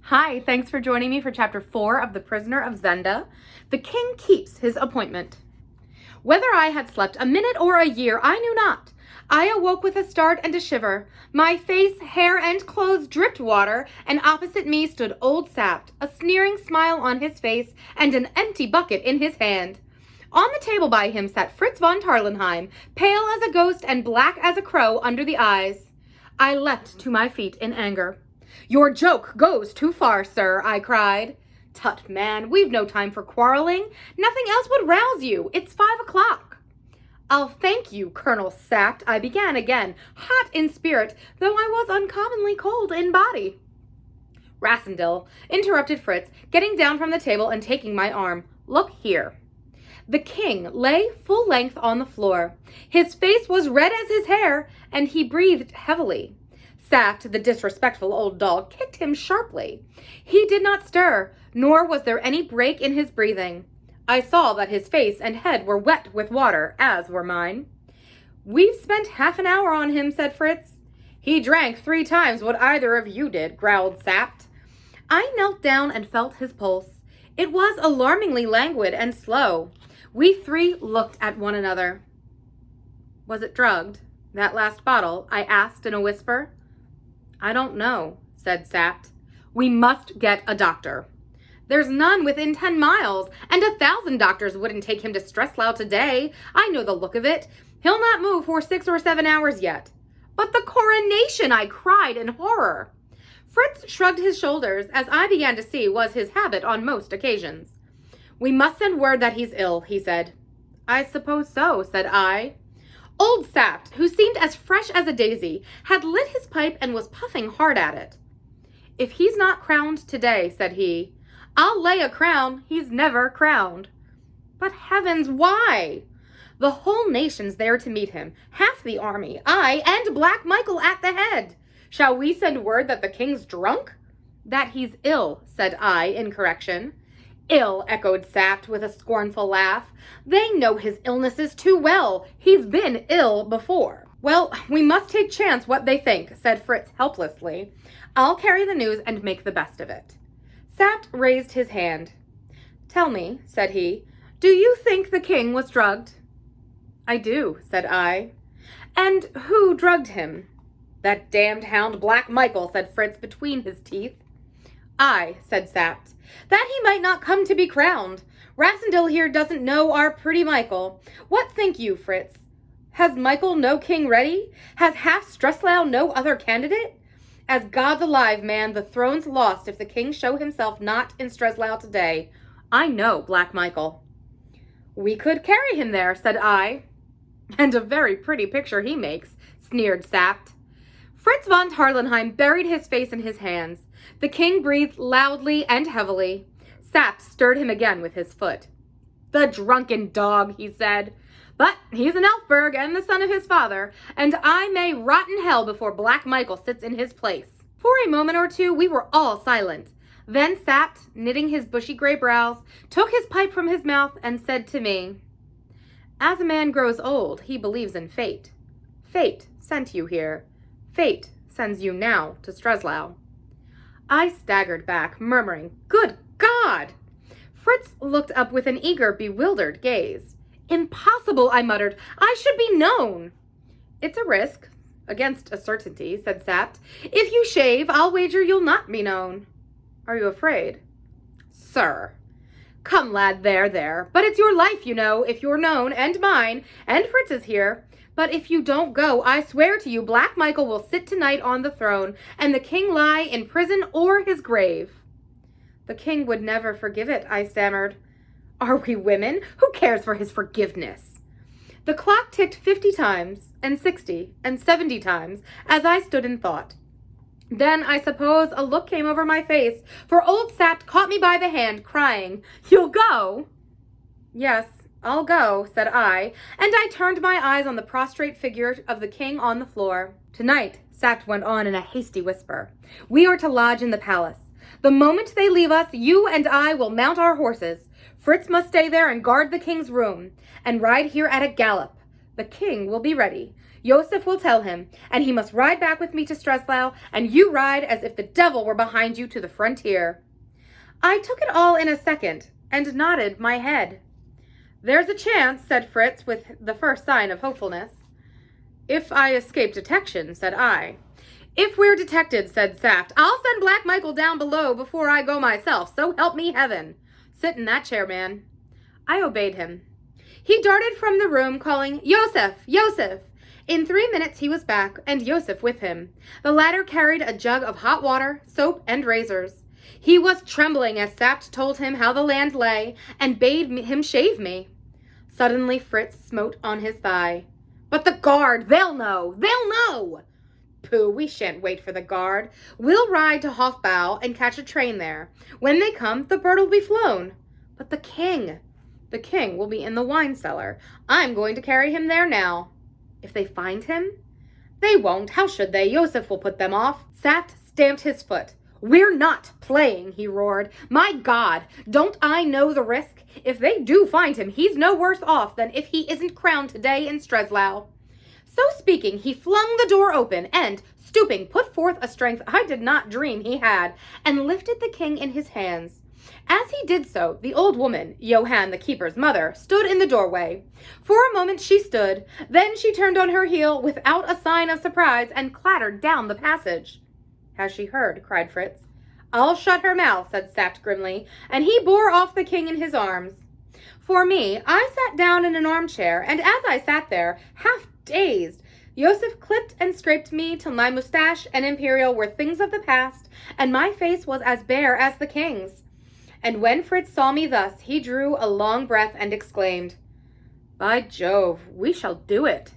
Hi, thanks for joining me for Chapter 4 of The Prisoner of Zenda. The king keeps his appointment. Whether I had slept a minute or a year, I knew not. I awoke with a start and a shiver. My face, hair, and clothes dripped water, and opposite me stood old Sapt, a sneering smile on his face and an empty bucket in his hand. On the table by him sat Fritz von Tarlenheim, pale as a ghost and black as a crow under the eyes. I leapt to my feet in anger. "Your joke goes too far, sir," I cried. "Tut, man, we've no time for quarreling. Nothing else would rouse you. It's 5 o'clock. "I'll thank you, Colonel Sapt," I began again, hot in spirit, though I was uncommonly cold in body. "Rassendyll," interrupted Fritz, getting down from the table and taking my arm. "Look here." The king lay full length on the floor. His face was red as his hair, and he breathed heavily. Sapt, the disrespectful old dog, kicked him sharply. He did not stir, nor was there any break in his breathing. I saw that his face and head were wet with water, as were mine. "We've spent half an hour on him," said Fritz. "He drank 3 times what either of you did," growled Sapt. I knelt down and felt his pulse. It was alarmingly languid and slow. We 3 looked at one another. "Was it drugged, that last bottle?" I asked in a whisper. "I don't know," said Sapt. "We must get a doctor." "There's none within 10 miles, and 1,000 doctors wouldn't take him to Streslau today. I know the look of it. He'll not move for 6 or 7 hours yet." "But the coronation!" I cried in horror. Fritz shrugged his shoulders, as I began to see was his habit on most occasions. "We must send word that he's ill," he said. "I suppose so," said I. Old Sapt, who seemed as fresh as a daisy, had lit his pipe and was puffing hard at it. "If he's not crowned today," said he, "I'll lay a crown he's never crowned." "But heavens, why?" "The whole nation's there to meet him, half the army, I, and Black Michael at the head. Shall we send word that the king's drunk?" "That he's ill," said I in correction. "Ill," echoed Sapt with a scornful laugh. "They know his illnesses too well. He's been ill before." "Well, we must take chance what they think," said Fritz helplessly. "I'll carry the news and make the best of it." Sapt raised his hand. "Tell me," said he, "do you think the king was drugged?" "I do," said I. "And who drugged him?" "That damned hound Black Michael," said Fritz between his teeth. "I," said Sapt, "that he might not come to be crowned. Rassendyll here doesn't know our pretty Michael. What think you, Fritz? Has Michael no king ready? Has half Streslau no other candidate? As God's alive, man, the throne's lost if the king show himself not in Streslau today. I know Black Michael." "We could carry him there," said I. "And a very pretty picture he makes," sneered Sapt. Fritz von Tarlenheim buried his face in his hands. The king breathed loudly and heavily. Sapt stirred him again with his foot. "The drunken dog," he said. "But he's an Elfberg and the son of his father, and I may rot in hell before Black Michael sits in his place." For a moment or two we were all silent. Then Sapt, knitting his bushy gray brows, took his pipe from his mouth and said to me, "As a man grows old, he believes in fate. Fate sent you here. Fate sends you now to Streslau." I staggered back, murmuring, "Good God!" Fritz looked up with an eager, bewildered gaze. "Impossible," I muttered. "I should be known." "It's a risk against a certainty," said Sapt. "If you shave, I'll wager you'll not be known." "Are you afraid?" "Sir." "Come, lad, there. But it's your life, you know, if you're known, and mine, and Fritz is here. But if you don't go, I swear to you, Black Michael will sit tonight on the throne, and the king lie in prison or his grave." "The king would never forgive it," I stammered. "Are we women? Who cares for his forgiveness?" The clock ticked 50 times, and 60, and 70 times, as I stood in thought. Then I suppose a look came over my face, for old Sapt caught me by the hand, crying, "You'll go?" "Yes, I'll go," said I, and I turned my eyes on the prostrate figure of the king on the floor. "Tonight," Sapt went on in a hasty whisper, "we are to lodge in the palace. The moment they leave us, you and I will mount our horses. Fritz must stay there and guard the king's room, and ride here at a gallop. The king will be ready. Joseph will tell him, and he must ride back with me to Streslau, and you ride as if the devil were behind you to the frontier." I took it all in a second, and nodded my head. "There's a chance," said Fritz with the first sign of hopefulness. "If I escape detection," said I. "If we're detected," said Saft, "I'll send Black Michael down below before I go myself, so help me heaven. Sit in that chair, man." I obeyed him. He darted from the room, calling, "Joseph! Joseph!" In 3 minutes he was back, and Joseph with him. The latter carried a jug of hot water, soap, and razors. He was trembling as Sapt told him how the land lay, and bade him shave me. Suddenly Fritz smote on his thigh. "But the guard, they'll know! They'll know!" "Pooh, we shan't wait for the guard. We'll ride to Hofbau and catch a train there. When they come, the bird'll be flown." "But the king?" "The king will be in the wine cellar. I'm going to carry him there now." "If they find him?" "They won't. How should they? Joseph will put them off." Saft stamped his foot. "We're not playing," he roared. "My God, don't I know the risk? If they do find him, he's no worse off than if he isn't crowned today in Streslau." So speaking, he flung the door open and, stooping, put forth a strength I did not dream he had, and lifted the king in his hands. As he did so, the old woman, Johann the keeper's mother, stood in the doorway. For a moment she stood, then she turned on her heel without a sign of surprise and clattered down the passage. "Has she heard?" cried Fritz. "I'll shut her mouth," said Saft grimly, and he bore off the king in his arms. For me, I sat down in an armchair, and as I sat there, half dazed, Joseph clipped and scraped me till my mustache and imperial were things of the past, and my face was as bare as the king's. And when Fritz saw me thus, he drew a long breath and exclaimed, "By Jove, we shall do it."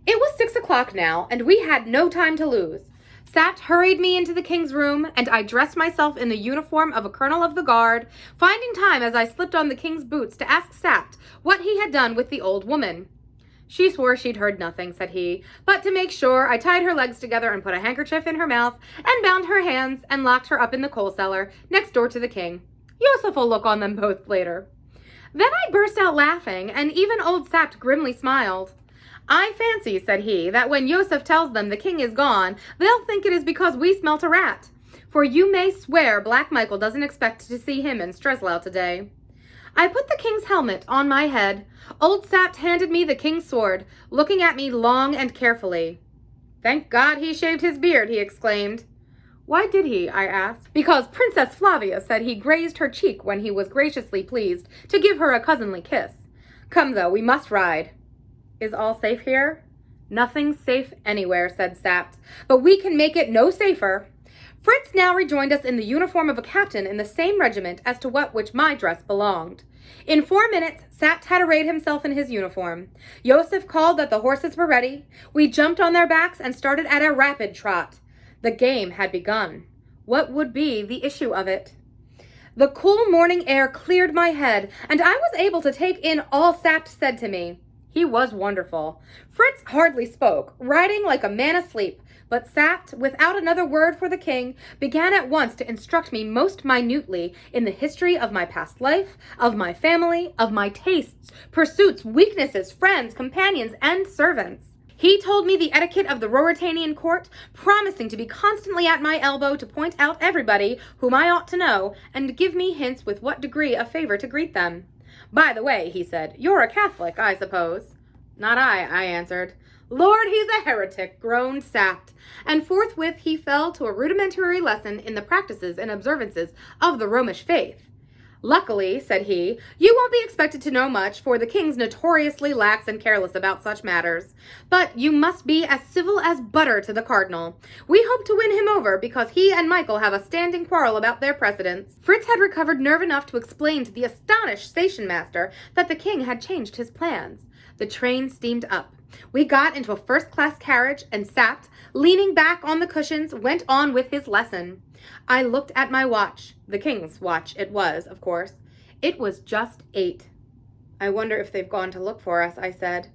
It was 6 o'clock now, and we had no time to lose. Saft hurried me into the king's room, and I dressed myself in the uniform of a colonel of the guard, finding time as I slipped on the king's boots to ask Saft what he had done with the old woman. "She swore she'd heard nothing," said he, "but to make sure, I tied her legs together and put a handkerchief in her mouth and bound her hands and locked her up in the coal cellar next door to the king. Joseph will look on them both later." Then I burst out laughing, and even old Sapt grimly smiled. "I fancy," said he, "that when Joseph tells them the king is gone, they'll think it is because we smelt a rat. For you may swear Black Michael doesn't expect to see him in Streslau today." I put the king's helmet on my head. Old Sapt handed me the king's sword, looking at me long and carefully. "Thank God he shaved his beard," he exclaimed. "Why did he?" I asked. "Because Princess Flavia said he grazed her cheek when he was graciously pleased to give her a cousinly kiss. Come, though, we must ride." "Is all safe here?" "Nothing's safe anywhere," said Sapt, "but we can make it no safer." Fritz now rejoined us in the uniform of a captain in the same regiment as to which my dress belonged. In 4 minutes, Sapt had arrayed himself in his uniform. Joseph called that the horses were ready. We jumped on their backs and started at a rapid trot. The game had begun. What would be the issue of it? The cool morning air cleared my head, and I was able to take in all Sapt said to me. He was wonderful. Fritz hardly spoke, riding like a man asleep, but Sapt, without another word for the king, began at once to instruct me most minutely in the history of my past life, of my family, of my tastes, pursuits, weaknesses, friends, companions, and servants. He told me the etiquette of the Ruritanian court, promising to be constantly at my elbow to point out everybody whom I ought to know, and give me hints with what degree of favor to greet them. "By the way," he said, "you're a Catholic, I suppose?" "Not I answered. "Lord, he's a heretic," groaned Sapt, and forthwith he fell to a rudimentary lesson in the practices and observances of the Romish faith. "Luckily," said he, "you won't be expected to know much, for the king's notoriously lax and careless about such matters. But you must be as civil as butter to the cardinal. We hope to win him over, because he and Michael have a standing quarrel about their precedence." Fritz had recovered nerve enough to explain to the astonished station master that the king had changed his plans. The train steamed up. We got into a first-class carriage, and Sapt, leaning back on the cushions, went on with his lesson. I looked at my watch. The king's watch it was, of course. It was just 8. "I wonder if they've gone to look for us," I said.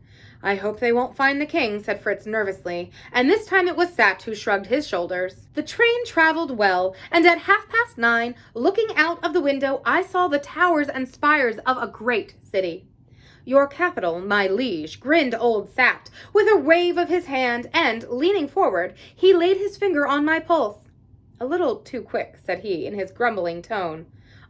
"I hope they won't find the king," said Fritz nervously, and this time it was Sapt who shrugged his shoulders. The train traveled well, and at 9:30, looking out of the window, I saw the towers and spires of a great city. Your capital, my liege, grinned old Sapt, with a wave of his hand, and, leaning forward, he laid his finger on my pulse. A little too quick, said he, in his grumbling tone.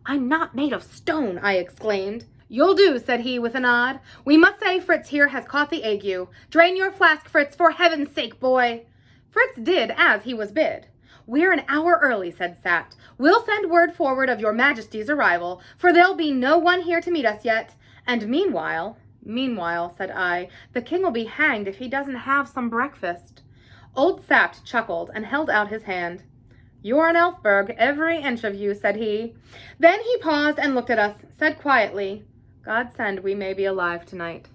I'm not made of stone, I exclaimed. You'll do, said he, with a nod. We must say Fritz here has caught the ague. Drain your flask, Fritz, for heaven's sake, boy. Fritz did as he was bid. We're an hour early, said Sapt. We'll send word forward of your majesty's arrival, for there'll be no one here to meet us yet. And meanwhile, said I, the king will be hanged if he doesn't have some breakfast. Old Sapt chuckled and held out his hand. You're an Elfberg, every inch of you, said he. Then he paused and looked at us, said quietly, God send we may be alive tonight.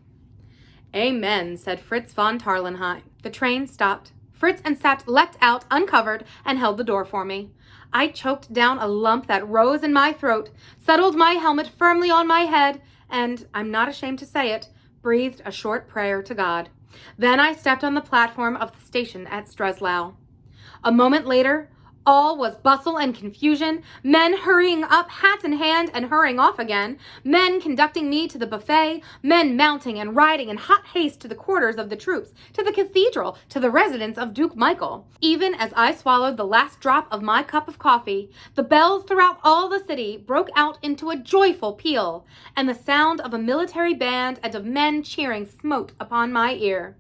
Amen, said Fritz von Tarlenheim. The train stopped. Fritz and Sapt leapt out, uncovered, and held the door for me. I choked down a lump that rose in my throat, settled my helmet firmly on my head, and, I'm not ashamed to say it, breathed a short prayer to God. Then I stepped on the platform of the station at Streslau. A moment later, all was bustle and confusion, men hurrying up, hats in hand, and hurrying off again, men conducting me to the buffet, men mounting and riding in hot haste to the quarters of the troops, to the cathedral, to the residence of Duke Michael. Even as I swallowed the last drop of my cup of coffee, the bells throughout all the city broke out into a joyful peal, and the sound of a military band and of men cheering smote upon my ear.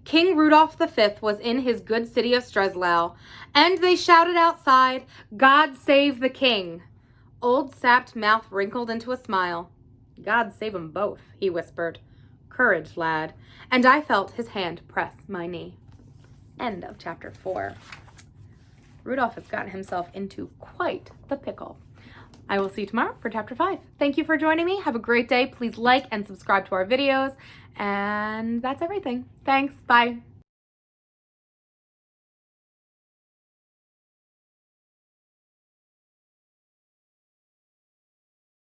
King Rudolph V was in his good city of Streslau, and they shouted outside, God save the king. Old Sapt's mouth wrinkled into a smile. God save 'em both, he whispered. Courage, lad. And I felt his hand press my knee. End of chapter 4. Rudolph has gotten himself into quite the pickle. I will see you tomorrow for chapter 5. Thank you for joining me. Have a great day. Please like and subscribe to our videos. And that's everything. Thanks. Bye.